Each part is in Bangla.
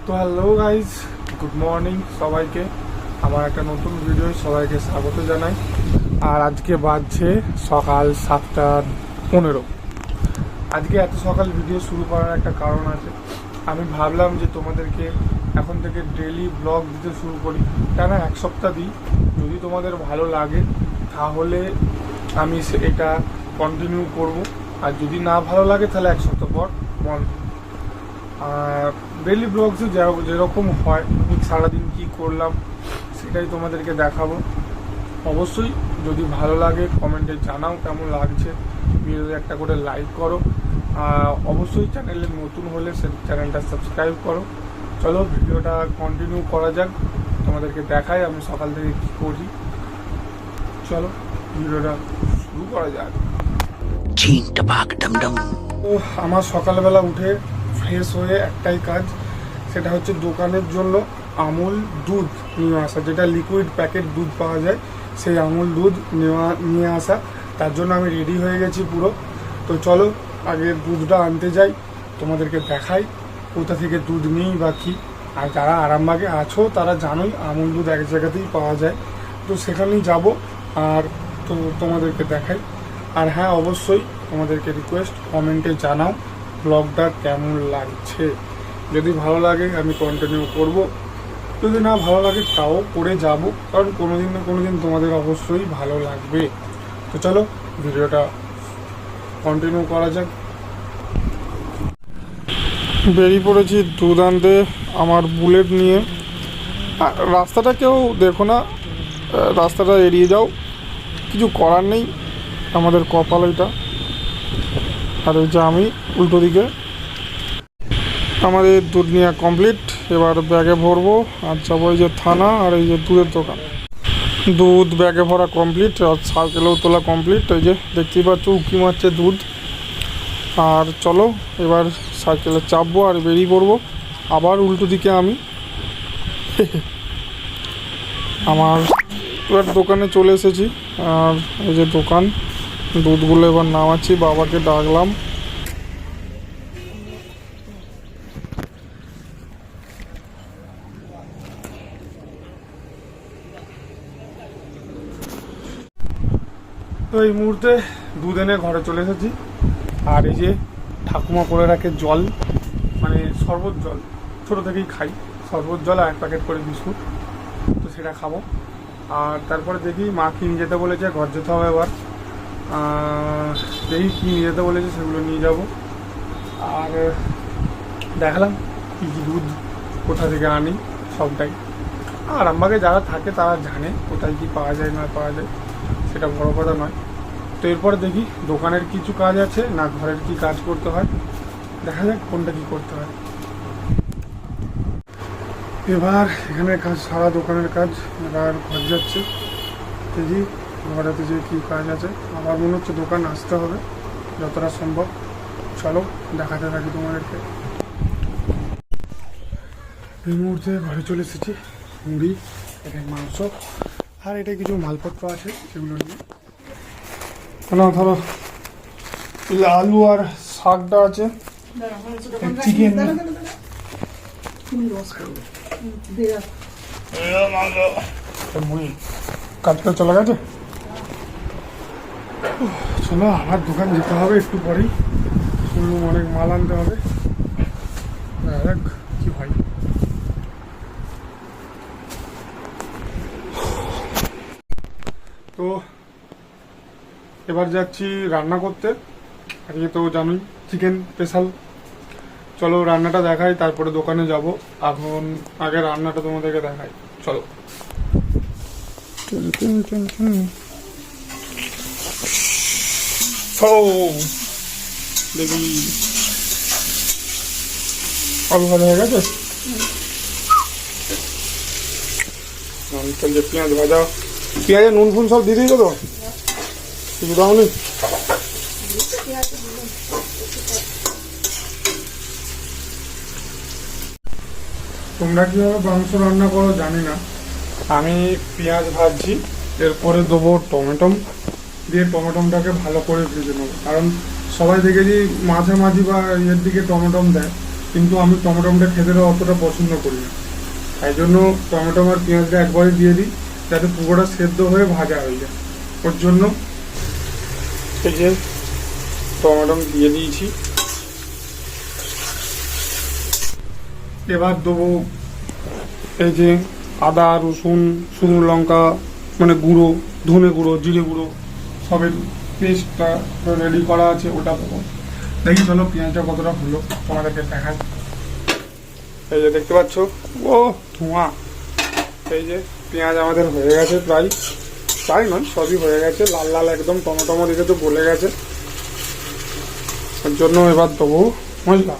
তো হ্যালো গাইজ, গুড মর্নিং সবাইকে। আমার একটা নতুন ভিডিও সবাইকে স্বাগত জানাই। আর আজকে বাজছে সকাল 7:15। আজকে এত সকাল ভিডিও শুরু করার একটা কারণ আছে। আমি ভাবলাম যে তোমাদেরকে এখন থেকে ডেইলি ব্লগ দিতে শুরু করি, কেন এক সপ্তাহ দিই। যদি তোমাদের ভালো লাগে তাহলে আমি এটা কন্টিনিউ করব, আর যদি না ভালো লাগে তাহলে এক সপ্তাহ পর বন্ধ। আর ডেইলি ব্লগসে যেরকম হয় আমি সারাদিন কী করলাম সেটাই তোমাদেরকে দেখাবো। অবশ্যই যদি ভালো লাগে কমেন্টে জানাও কেমন লাগছে, ভিডিওতে একটা করে লাইক করো। অবশ্যই চ্যানেলে নতুন হলে চ্যানেলটা সাবস্ক্রাইব করো। চলো ভিডিওটা কন্টিনিউ করা যাক, তোমাদেরকে দেখাই আমি সকাল থেকে কী করি। চলো ভিডিওটা শুরু করা যাক। তো আমার সকালবেলা উঠে ফ্রেশ হয়ে একটাই কাজ, সেটা হচ্ছে দোকানের জন্য আমুল দুধ নিয়ে আসা, যেটা লিকুইড প্যাকেট দুধ পাওয়া যায়, সেই আমুল দুধ নিয়ে আসা। তার জন্য আমি রেডি হয়ে গেছি পুরো। তো চলো আগে দুধটা আনতে যাই, তোমাদেরকে দেখাই কোথা থেকে দুধ নিই বা কী। আর যারা আরামবাগে আছো তারা জানোই আমুল দুধ এক জায়গাতেই পাওয়া যায়, তো সেখানেই যাব আর তো তোমাদেরকে দেখাই। আর হ্যাঁ, অবশ্যই তোমাদেরকে রিকোয়েস্ট, কমেন্টে জানাও ব্লগটা কেমন লাগছে। যদি ভালো লাগে আমি কন্টিনিউ করব, যদি না ভালো লাগে তাও করে যাব, কারণ কোনোদিন না কোনোদিন তোমাদের অবশ্যই ভালো লাগবে। তো চলো ভিডিওটা কন্টিনিউ করা যাক। বেরিয়ে পড়েছি দুধ আনতে আমার বুলেট নিয়ে। রাস্তাটা কেউ দেখো না, রাস্তাটা এড়িয়ে যাও, কিছু করার নেই, আমাদের কপাল এটা। আর এই যে আমি উল্টো দিকে, আমাদের দুধ নেওয়া কমপ্লিট। এবার ব্যাগে ভরবো আর যাবো এই যে থানা আর এই যে দুধের দোকান। দুধ ব্যাগে ভরা কমপ্লিট আর সাইকেলেও তোলা কমপ্লিট। এই যে দেখতেই পাচ্ছ উঁকি মারছে দুধ। আর চলো এবার সাইকেলে চাপবো আর বেরিয়ে পড়বো। আবার উল্টো দিকে আমি আমার এবার দোকানে চলে এসেছি। আর এই যে দোকান, দুধগুলো এবার নামাচ্ছি, বাবাকে ডাকলাম। তো এই মুহূর্তে দুধ এনে ঘরে চলে এসেছি। আর এই যে ঠাকুমা করে রাখে জল, মানে শরবত জল, ছোটো থেকেই খাই শরবত জল আর 1 প্যাকেট করে বিস্কুট, তো সেটা খাবো। আর তারপরে দেখি মা কী নিয়ে যেতে বলেছে, ঘর যেতে হবে এবার। দেখি কী নিয়ে যেতে বলেছে সেগুলো নিয়ে যাব। আর দেখালাম কী কী দুধ কোথা থেকে আনি সবটাই। আর আরামবাগে যারা থাকে তারা জানে কোথায় কী পাওয়া যায় না পাওয়া যায়, সেটা বড় কথা নয়। তো এরপরে দেখি দোকানের কিছু কাজ আছে না ঘরের কি কাজ করতে হয়, দেখা যাক কোনটা কি করতে হয়। এবার এখানের কাজ সারা দোকানের কাজ, এবার ঘর যাচ্ছে, দেখি ঘরেতে যে কী কাজ আছে। আবার মনে হচ্ছে দোকান আসতে হবে যতটা সম্ভব। চলো দেখাতে থাকি তোমাদেরকে। এই মুহূর্তে ঘরে চলে এসেছি। মুড়ি, এখানে মাংস আর এটা কিছু মালপত্র আছে সেগুলো নিয়ে। ধরো আলু আর শাকটা আছে, চিকেন, মুড়ি কাজটা চলে গেছে। চলো আমার দোকান যেতে হবে একটু পরেই, শুনলাম অনেক মাল আনতে হবে, দেখ কি হয়। তো এবার যাচ্ছি রান্না করতে। আজকে তো জানোই চিকেন স্পেশাল। চলো রান্নাটা দেখাই, তারপরে দোকানে যাব। এখন আগে রান্নাটা তোমাদেরকে দেখাই, চলো। দেখি আলু ভাজা হয়ে গেছে, পেঁয়াজ ভাজা, পেঁয়াজে নুন ফুন সব দিয়ে দিয়েছো তো, কিছু দাওনি? তোমরা কীভাবে মাংস রান্না করো জানি না, আমি পেঁয়াজ ভাজছি, এরপরে দেবো টমেটো দিয়ে টমেটোটাকে ভালো করে ভেজে নেবো। কারণ সবাই দেখেছি মাঝামাঝি বা ইয়ের দিকে টমেটো দেয়, কিন্তু আমি টমেটোটা খেতে অতটা পছন্দ করি না, তাই জন্য টমেটো আর পেঁয়াজটা একবারে দিয়ে দিই যাতে পুরোটা সেদ্ধ হয়ে ভাজা হয়ে যায়। ওর জন্য এই যে টমেটো দিয়ে দিয়েছি। এবার দেবো এই যে আদা রসুন শুকনো লঙ্কা মানে গুঁড়ো, ধনে গুঁড়ো, জিরে গুঁড়ো সবের পেস্টটা রেডি করা আছে, ওটা দেবো। দেখি চলো পেঁয়াজটা কতটা হলো তোমাদেরকে দেখাই। এই যে দেখতে পাচ্ছ, ও ধোঁয়া। এই যে পেঁয়াজ আমাদের হয়ে গেছে, প্রায় নয় সবই হয়ে গেছে, লাল লাল একদম টমেটো দিকে তো গলে গেছে। ওর জন্য এবার দেবো মশলা।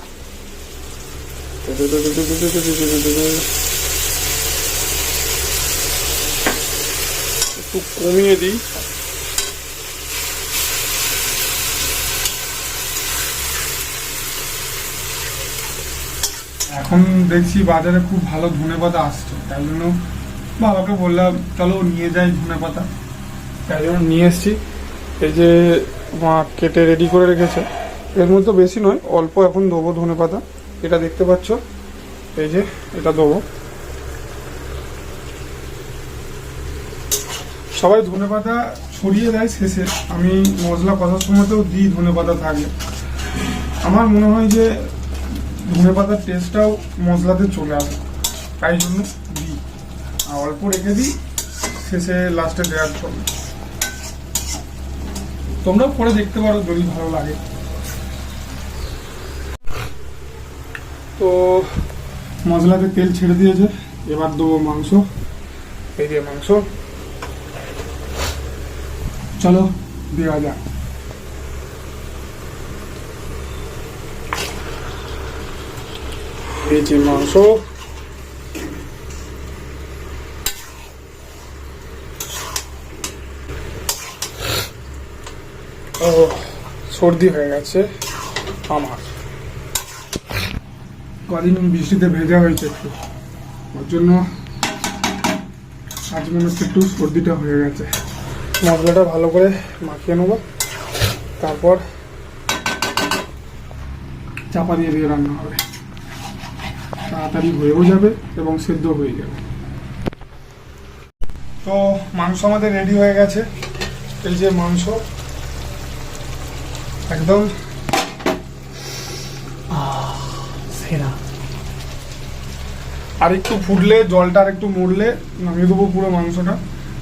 একটু কমিয়ে দিই। এখন দেখছি বাজারে খুব ভালো ধনেপাতা আসছে, তাই জন্য বাবাকে বললাম চলো নিয়ে যাই ধনেপাতা, তাই জন্য নিয়ে এসছি। এই যে মা কেটে রেডি করে রেখেছে, এর মধ্যে বেশি নয়, অল্প এখন দেবো ধনেপাতা। এটা দেখতে পাচ্ছ, এই যে এটা দেবো। সবাই ধনেপাতা ছড়িয়ে দেয় শেষে, আমি মশলা কষার সময়তেও দিই ধনেপাতা থাকলে। আমার মনে হয় যে ধনেপাতার টেস্টটাও মশলাতে চলে আসে, তাই জন্য দিই। আর অল্প রেখে দিই, শেষে লাস্টে দেওয়ার জন্য। তোমরাও পরে দেখতে পারো যদি ভালো লাগে। তো মশলাতে তেল ছেড়ে দিয়েছে, এবার দেবো মাংস। এই যে মাংস, চলো দেওয়া যাক। এই যে মাংস, ও সর্দি হয়ে গেছে আমার, কদিন বৃষ্টিতে ভেজা হয়েছে একটু, ওর জন্য আজ মনে হচ্ছে একটু সর্দিটা হয়ে গেছে। মশলাটা ভালো করে মাখিয়ে নেবো, তারপর চাপা দিয়ে দিয়ে রান্না হবে, তাড়াতাড়ি হয়েও যাবে এবং সেদ্ধ হয়ে যাবে। তো মাংস আমাদের রেডি হয়ে গেছে। এই যে মাংস একদম সেরা। আর একটু ফুটলে, জলটা আর একটু মরলে নামিয়ে দেবো পুরো মাংসটা,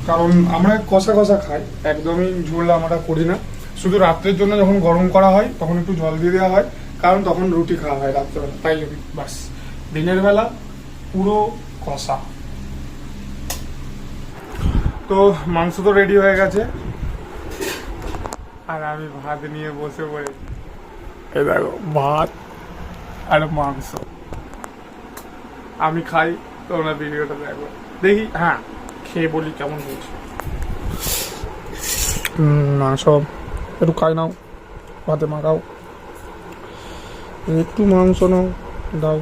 কারণ আমরা কষা কষা খাই, একদমই ঝোল আমরা করি না। শুধু রাত্রের জন্য যখন গরম করা হয় তখন একটু জল দিয়ে দেওয়া হয়, কারণ তখন রুটি খাওয়া হয় রাত্রেবেলা, তাই জন্য বাস। দিনের বেলা পুরো কষা। তো মাংস তো রেডি হয়ে গেছে, আর আমি ভাত নিয়ে বসে পড়ে। এই দেখো ভাত আর মাংস, আমি খাই, তোমরা ভিডিওটা দেখো। দেখি, হ্যাঁ খেয়ে বলি কেমন হয়েছে। মাংস একটু খাই নাও, ভাতে মাখাও, একটু মাংস নাও, দাও।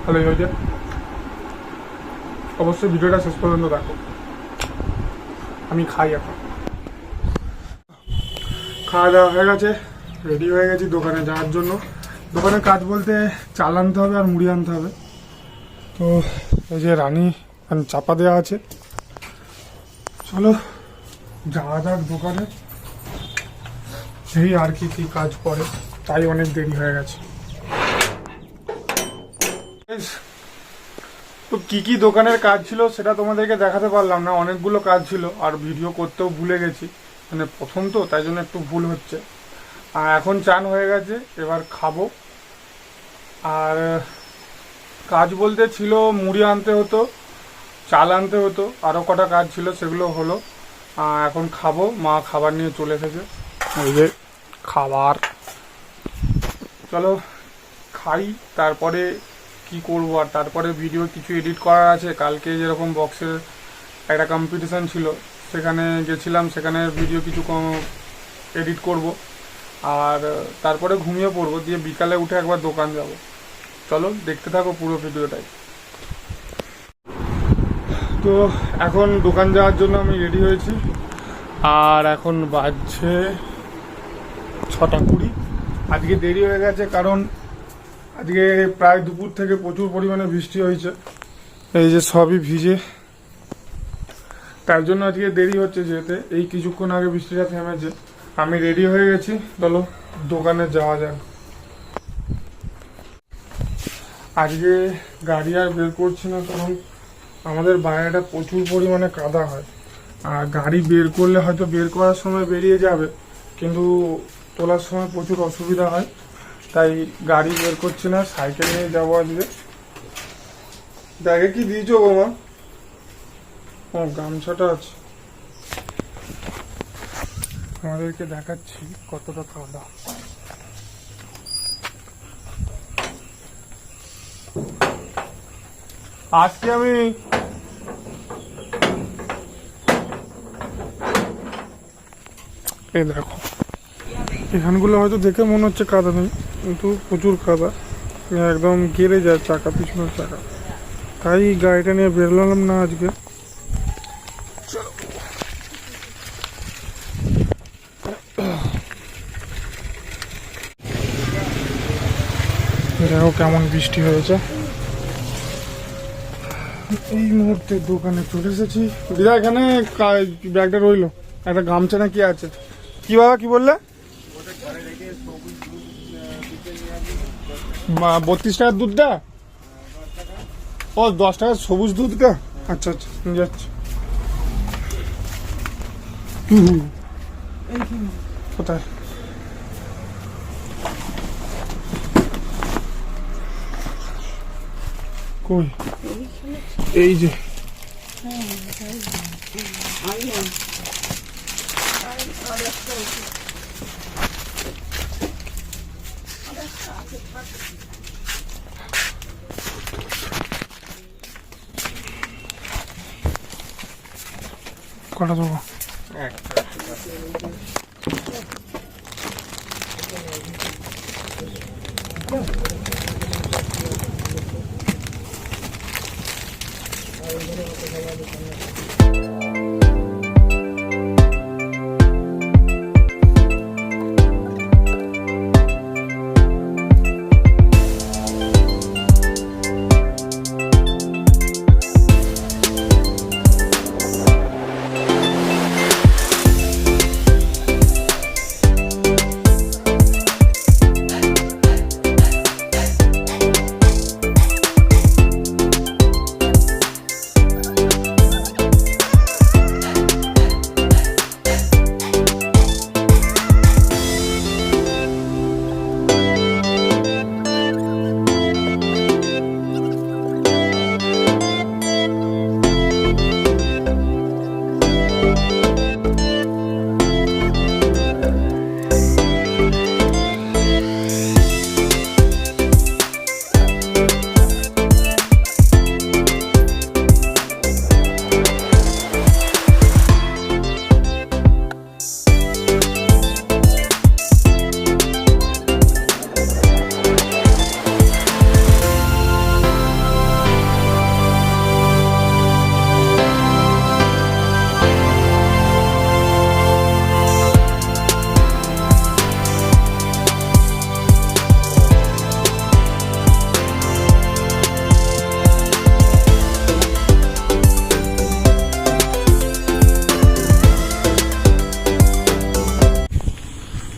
ভালোই হয়েছে। অবশ্যই ভিডিওটা শেষ পর্যন্ত দেখো। আমি খাই এখন। খাওয়া দাওয়া হয়ে গেছে, রেডি হয়ে গেছি দোকানে যাওয়ার জন্য। দোকানে কাজ বলতে চাল আনতে হবে আর মুড়ি আনতে হবে। তো এই যে রানী চাপা দেওয়া আছে, চলো যাওয়া যাক দোকানে। এই আর কি কি কাজ পড়ে, তাই অনেক দেরি হয়ে গেছে। তো কি কি দোকানের কাজ ছিল সেটা তোমাদেরকে দেখাতে পারলাম না, অনেকগুলো কাজ ছিল আর ভিডিও করতেও ভুলে গেছি, মানে প্রথম তো তাই জন্য একটু ভুল হচ্ছে। আর এখন চান হয়ে গেছে, এবার খাবো। আর কাজ বলতে ছিল মুড়ি আনতে হতো, চাল আনতে হতো, আরও কটা কাজ ছিল, সেগুলো হলো। এখন খাবো, মা খাবার নিয়ে চলে এসেছে। এই যে খাবার, চলো খাই, তারপরে কি করব। আর তারপরে ভিডিও কিছু এডিট করার আছে। কালকে যেরকম বক্সের একটা কম্পিটিশান ছিল, সেখানে গেছিলাম, সেখানে ভিডিও কিছু এডিট করব। আর তারপরে ঘুমিয়ে পড়বো, দিয়ে বিকালে উঠে একবার দোকান যাব। চলো দেখতে থাকো পুরো ভিডিওটাই। তো এখন দোকান যাওয়ার জন্য আমি রেডি হয়েছি, আর এখন বাজছে 6:20। আজকে দেরি হয়ে গেছে কারণ আজকে প্রায় দুপুর থেকে প্রচুর পরিমাণে বৃষ্টি হয়েছে, এই যে সবই ভিজে, তার জন্য আজকে দেরি হচ্ছে যেতে। এই কিছুক্ষণ আগে বৃষ্টিটা থেমেছে, আমি রেডি হয়ে গেছি, চলো দোকানে যাওয়া যাক। আজকে গাড়ি আর বের করছি না কারণ আমাদের বাইরেটা প্রচুর পরিমাণে কাদা হয়, আর গাড়ি বের করলে হয়তো বের করার সময় বেরিয়ে যাবে, কিন্তু তোলার সময় প্রচুর অসুবিধা হয়, তাই গাড়ি বের করছি না, সাইকেল নিয়ে যাবো আজকে। ব্যাগে কি দিয়েছো গো মা? ও গামছাটা আছে। আমাদেরকে দেখাচ্ছি কতটা কাদা। আজকে আমি এই দেখো, এখানগুলো হয়তো দেখে মনে হচ্ছে কাদা নেই, কিন্তু প্রচুর কাদা, একদম গেড়ে যায় চাকা, পিছনের চাকা, তাই গাড়িটা নিয়ে বেরোলাম না আজকে। দেখো কেমন বৃষ্টি হয়েছে। এই মুহূর্তে দোকানে চলে এসেছি। দিদা এখানে ব্যাগটা রইলো, একটা গামছা না কি আছে? কি বাবা কি বললে? 32 টাকার দুধটা? ও 10 টাকার সবুজ দুধটা? আচ্ছা আচ্ছা, নিয়ে যাচ্ছি। কোথায়? কই? এই যে কটা দেবো?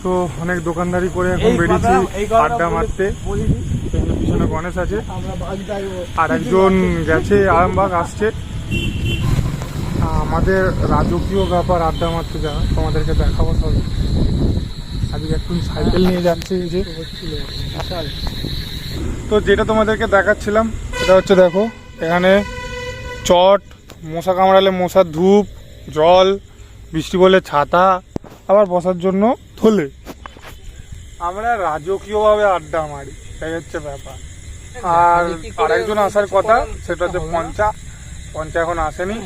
তো অনেক দোকানদারি করে এখন বেরিয়েছি আড্ডা মারতে। পিছনে গণেশ আছে, আর একজন গেছে আরামবাগ, আসছে। আমাদের রাজকীয় ব্যাপার আড্ডা মারতে যাওয়া, তোমাদেরকে দেখাবো সব। আজকে একটু সাইকেল নিয়ে যাচ্ছে এই যে। তো যেটা তোমাদেরকে দেখাচ্ছিলাম সেটা হচ্ছে, দেখো এখানে চট, মশা কামড়ালে মশার ধূপ, জল, বৃষ্টি বলে ছাতা, আবার বসার জন্য থলে। আমরা রাজকীয়ভাবে আড্ডা মারি, এই হচ্ছে ব্যাপার। আর আরেকজন আসার কথা, সেটা হচ্ছে পঞ্চা। পঞ্চা এখন আসেনি,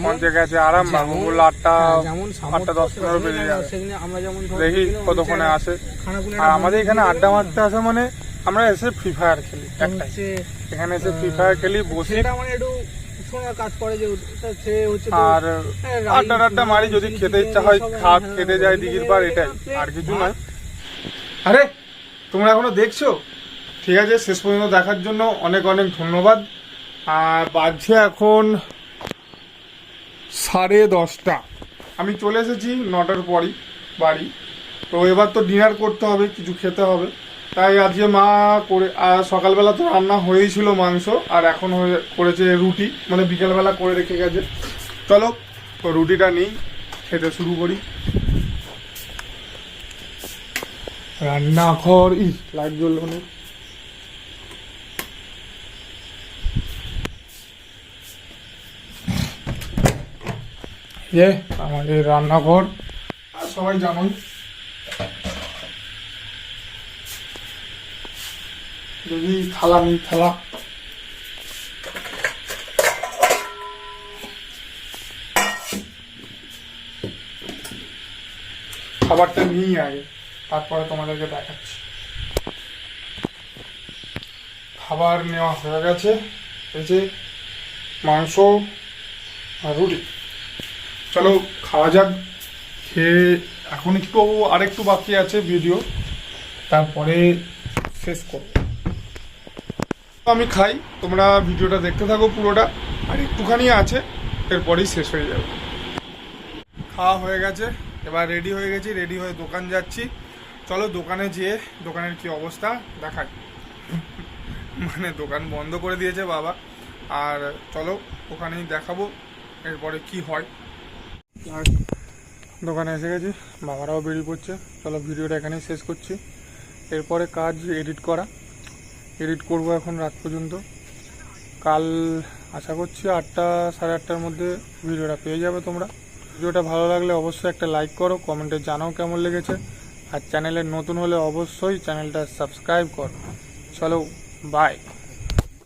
পঞ্চা গেছে আরামবাগ, বললো 8টা-10-15 বেজে যাবে, দেখি কতক্ষণে আসে। আর আমাদের এখানে আড্ডা মারতে আসে মানে আমরা এসে ফ্রি ফায়ার খেলি, একটাই। এখানে এসে ফ্রি ফায়ার খেলি, বসি, সোনার কাজ করে যে ওটা সে হচ্ছে আর আড্ডা মারি, যদি খেতে ইচ্ছা হয় খেতে যায় দিঘির পার, এটাই, আর কিছু নয়। আরে তোমরা এখনো দেখছো? ঠিক আছে, শেষ পর্যন্ত দেখার জন্য অনেক অনেক ধন্যবাদ। আর বাজছে এখন 10:30। আমি চলে এসেছি 9টার পরই বাড়ি। তো এবার তো ডিনার করতে হবে, কিছু খেতে হবে। তাই আজকে মা করে, সকালবেলা তো রান্না হয়েই ছিল মাংস, আর এখন করেছে রুটি, মানে বিকেলবেলা করে রেখে গেছে। চলো তো রুটিটা নিই, খেতে শুরু করি। রান্নাঘর, লাইট জ্বললো না। আমাদের রান্নাঘর, আর সবাই জানোই যদি থালা নেই, থালা খাবারটা নিই আগে, তারপরে তোমাদেরকে দেখাচ্ছি। খাবার নেওয়া হয়ে গেছে, এই যে মাংস আর রুটি। চলো খাওয়া যাক। খেয়ে এখন আরেকটু বাকি আছে ভিডিও, তারপরে শেষ করব। আমি খাই, তোমরা ভিডিওটা দেখতে থাকো পুরোটা, আর একটুখানি আছে, এরপরেই শেষ হয়ে যাবে। খাওয়া হয়ে গেছে, এবার রেডি হয়ে গেছি, রেডি হয়ে দোকান যাচ্ছি। চলো দোকানে যেয়ে দোকানের কি অবস্থা দেখাই। মানে দোকান বন্ধ করে দিয়েছে বাবা, আর চলো ওখানেই দেখাবো এরপরে কি হয়। আর দোকানে এসে গেছি, বাবারাও বেরিয়ে পড়ছে। চলো ভিডিওটা এখানেই শেষ করছি। এরপরে কাজ এডিট করব এখন রাত পর্যন্ত। কাল আশা করছি 8টা সাড়ে 8টার মধ্যে ভিডিওটা পেয়ে যাবে তোমরা। ভিডিওটা ভালো লাগলে অবশ্যই একটা লাইক করো, কমেন্টে জানাও কেমন লেগেছে। আর চ্যানেলে নতুন হলে অবশ্যই চ্যানেলটা সাবস্ক্রাইব করো। চলো বাই।